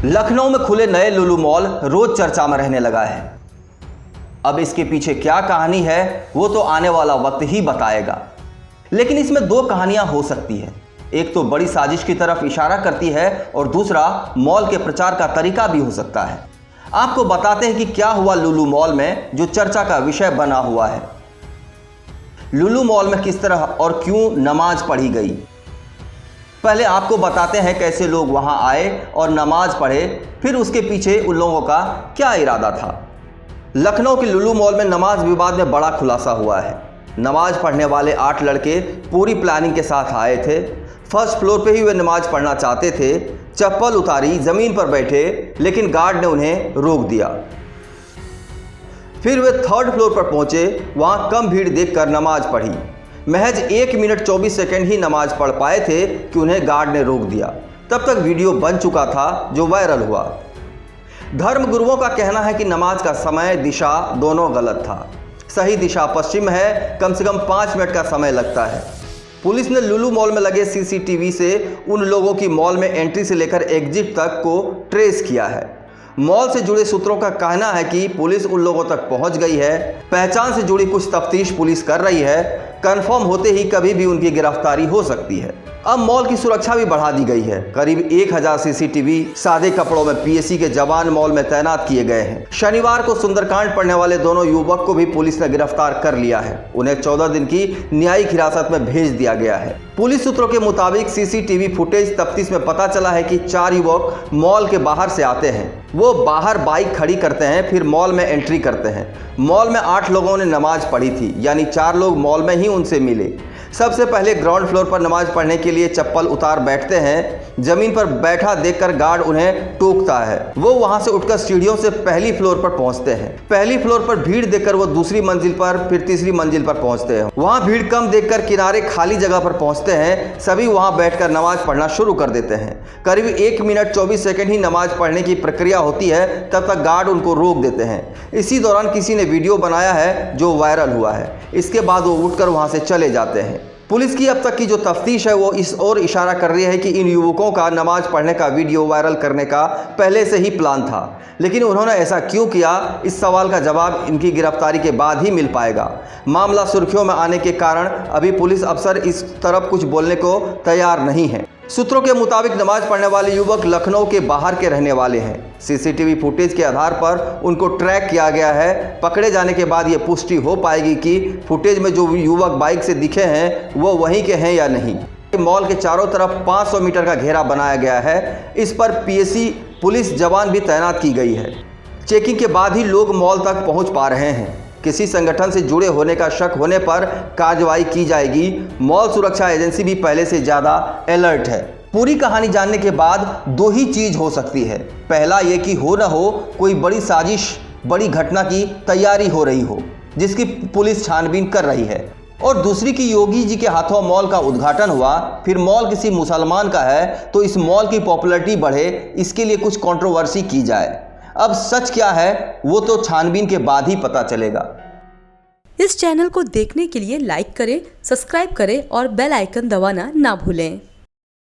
लखनऊ में खुले नए लुलु मॉल रोज चर्चा में रहने लगा है। अब इसके पीछे क्या कहानी है वो तो आने वाला वक्त ही बताएगा, लेकिन इसमें दो कहानियां हो सकती है। एक तो बड़ी साजिश की तरफ इशारा करती है और दूसरा मॉल के प्रचार का तरीका भी हो सकता है। आपको बताते हैं कि क्या हुआ लुलु मॉल में जो चर्चा का विषय बना हुआ है। लुलु मॉल में किस तरह और क्यों नमाज पढ़ी गई। पहले आपको बताते हैं कैसे लोग वहां आए और नमाज पढ़े, फिर उसके पीछे उन लोगों का क्या इरादा था। लखनऊ के लुलु मॉल में नमाज विवाद में बड़ा खुलासा हुआ है। नमाज पढ़ने वाले 8 लड़के पूरी प्लानिंग के साथ आए थे। फर्स्ट फ्लोर पे ही वे नमाज पढ़ना चाहते थे। चप्पल उतारी, जमीन पर बैठे, लेकिन गार्ड ने उन्हें रोक दिया। फिर वे 3rd फ्लोर पर पहुंचे, वहां कम भीड़ देखकर नमाज पढ़ी। महज 1 मिनट 24 सेकंड ही नमाज पढ़ पाए थे कि उन्हें गार्ड ने रोक दिया। तब तक वीडियो बन चुका था जो वायरल हुआ। धर्म गुरुओं का कहना है कि नमाज का समय, दिशा दोनों गलत था। सही दिशा पश्चिम है, कम से कम 5 मिनट का समय लगता है। पुलिस ने लुलु मॉल में लगे सीसीटीवी से उन लोगों की मॉल में एंट्री से लेकर एग्जिट तक को ट्रेस किया है। मॉल से जुड़े सूत्रों का कहना है कि पुलिस उन लोगों तक पहुंच गई है। पहचान से जुड़ी कुछ तफ्तीश पुलिस कर रही है। कंफर्म होते ही कभी भी उनकी गिरफ्तारी हो सकती है। अब मॉल की सुरक्षा भी बढ़ा दी गई है। करीब 1000 सीसीटीवी सादे कपड़ों में पीएसी के जवान मॉल में तैनात किए गए हैं। शनिवार को सुंदरकांड पढ़ने वाले दोनों युवक को भी पुलिस ने गिरफ्तार कर लिया है। उन्हें 14 दिन की न्यायिक हिरासत में भेज दिया गया है। पुलिस सूत्रों के मुताबिक सीसीटीवी फुटेज तफ्तीश में पता चला है कि 4 युवक मॉल के बाहर से आते हैं। वो बाहर बाइक खड़ी करते हैं, फिर मॉल में एंट्री करते हैं। मॉल में 8 लोगों ने नमाज पढ़ी थी, यानी 4 लोग मॉल में ही उनसे मिले। सबसे पहले ग्राउंड फ्लोर पर नमाज पढ़ने के लिए चप्पल उतार बैठते हैं। जमीन पर बैठा देखकर गार्ड उन्हें टोकता है। वो वहां से उठकर सीढ़ियों से पहली फ्लोर पर पहुंचते हैं। पहली फ्लोर पर भीड़ देखकर वो दूसरी मंजिल पर, फिर तीसरी मंजिल पर पहुंचते हैं। वहां भीड़ कम देखकर किनारे खाली जगह पर पहुंचते हैं। सभी वहां बैठकर नमाज पढ़ना शुरू कर देते हैं। करीब 1 मिनट 24 सेकंड ही नमाज पढ़ने की प्रक्रिया होती है, तब तक गार्ड उनको रोक देते हैं। इसी दौरान किसी ने वीडियो बनाया है जो वायरल हुआ है। इसके बाद वो उठकर वहां से चले जाते हैं। पुलिस की अब तक की जो तफ्तीश है वो इस ओर इशारा कर रही है कि इन युवकों का नमाज पढ़ने का वीडियो वायरल करने का पहले से ही प्लान था, लेकिन उन्होंने ऐसा क्यों किया, इस सवाल का जवाब इनकी गिरफ्तारी के बाद ही मिल पाएगा। मामला सुर्खियों में आने के कारण अभी पुलिस अफसर इस तरफ कुछ बोलने को तैयार नहीं है। सूत्रों के मुताबिक नमाज पढ़ने वाले युवक लखनऊ के बाहर के रहने वाले हैं। सीसीटीवी फुटेज के आधार पर उनको ट्रैक किया गया है। पकड़े जाने के बाद ये पुष्टि हो पाएगी कि फुटेज में जो युवक बाइक से दिखे हैं वो वहीं के हैं या नहीं। मॉल के चारों तरफ 500 मीटर का घेरा बनाया गया है। इस पर पीएसी पुलिस जवान भी तैनात की गई है। चेकिंग के बाद ही लोग मॉल तक पहुँच पा रहे हैं। किसी संगठन से जुड़े होने का शक होने पर कार्रवाई की जाएगी। मॉल सुरक्षा एजेंसी भी पहले से ज़्यादा अलर्ट है। पूरी कहानी जानने के बाद 2 ही चीज़ हो सकती है। पहला ये कि हो न हो कोई बड़ी साजिश, बड़ी घटना की तैयारी हो रही हो जिसकी पुलिस छानबीन कर रही है, और दूसरी कि योगी जी के हाथों मॉल का उद्घाटन हुआ, फिर मॉल किसी मुसलमान का है तो इस मॉल की पॉपुलैरिटी बढ़े, इसके लिए कुछ कंट्रोवर्सी की जाए। अब सच क्या है वो तो छानबीन के बाद ही पता चलेगा। इस चैनल को देखने के लिए लाइक करें, सब्सक्राइब करें और बेल आइकन दबाना ना भूलें।